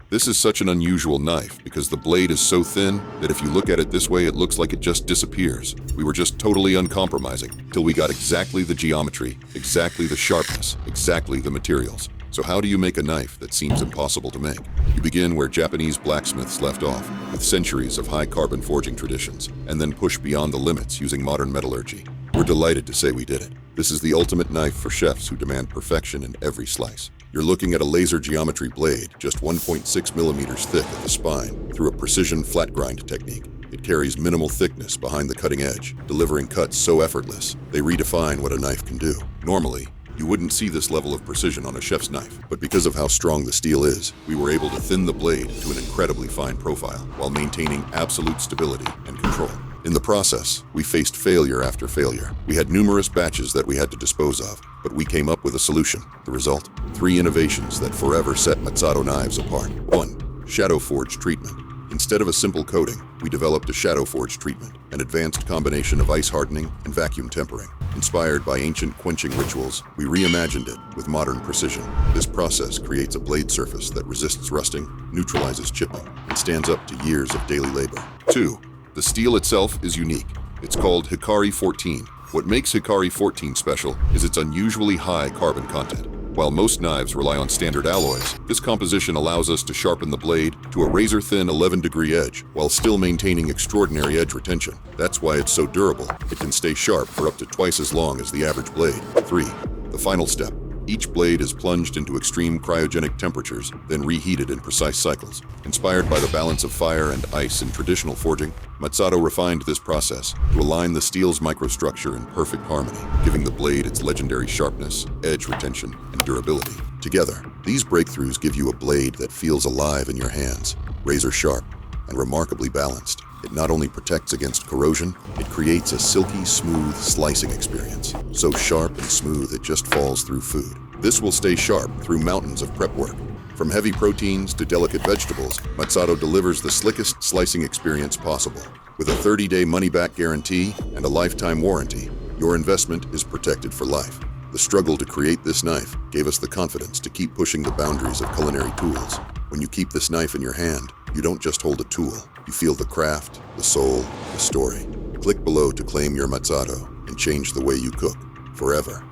This is such an unusual knife because the blade is so thin that if you look at it this way, it looks like it just disappears. We were just totally uncompromising till we got exactly the geometry, exactly the sharpness, exactly the materials. So how do you make a knife that seems impossible to make? You begin where Japanese blacksmiths left off, with centuries of high carbon forging traditions, and then push beyond the limits using modern metallurgy. We're delighted to say we did it. This is the ultimate knife for chefs who demand perfection in every slice. You're looking at a laser geometry blade, just 1.6 millimeters thick at the spine, through a precision flat grind technique. It carries minimal thickness behind the cutting edge, delivering cuts so effortless, they redefine what a knife can do. Normally, you wouldn't see this level of precision on a chef's knife, but because of how strong the steel is, we were able to thin the blade to an incredibly fine profile while maintaining absolute stability and control. In the process, we faced failure after failure. We had numerous batches that we had to dispose of, but we came up with a solution. The result? 3 innovations that forever set Matsato knives apart. 1. Shadow forge treatment. Instead of a simple coating, we developed a shadow forge treatment, an advanced combination of ice hardening and vacuum tempering. Inspired by ancient quenching rituals, we reimagined it with modern precision. This process creates a blade surface that resists rusting, neutralizes chipping, and stands up to years of daily labor. 2. The steel itself is unique. It's called Hikari 14. What makes Hikari 14 special is its unusually high carbon content. While most knives rely on standard alloys, this composition allows us to sharpen the blade to a razor-thin 11-degree edge while still maintaining extraordinary edge retention. That's why it's so durable. It can stay sharp for up to twice as long as the average blade. 3. The final step. Each blade is plunged into extreme cryogenic temperatures, then reheated in precise cycles. Inspired by the balance of fire and ice in traditional forging, Matsato refined this process to align the steel's microstructure in perfect harmony, giving the blade its legendary sharpness, edge retention, and durability. Together, these breakthroughs give you a blade that feels alive in your hands, razor sharp, and remarkably balanced. It not only protects against corrosion, it creates a silky, smooth slicing experience. So sharp and smooth it just falls through food. This will stay sharp through mountains of prep work. From heavy proteins to delicate vegetables, Matsato delivers the slickest slicing experience possible. With a 30-day money-back guarantee and a lifetime warranty, your investment is protected for life. The struggle to create this knife gave us the confidence to keep pushing the boundaries of culinary tools. When you keep this knife in your hand, you don't just hold a tool. You feel the craft, the soul, the story. Click below to claim your Matsato and change the way you cook forever.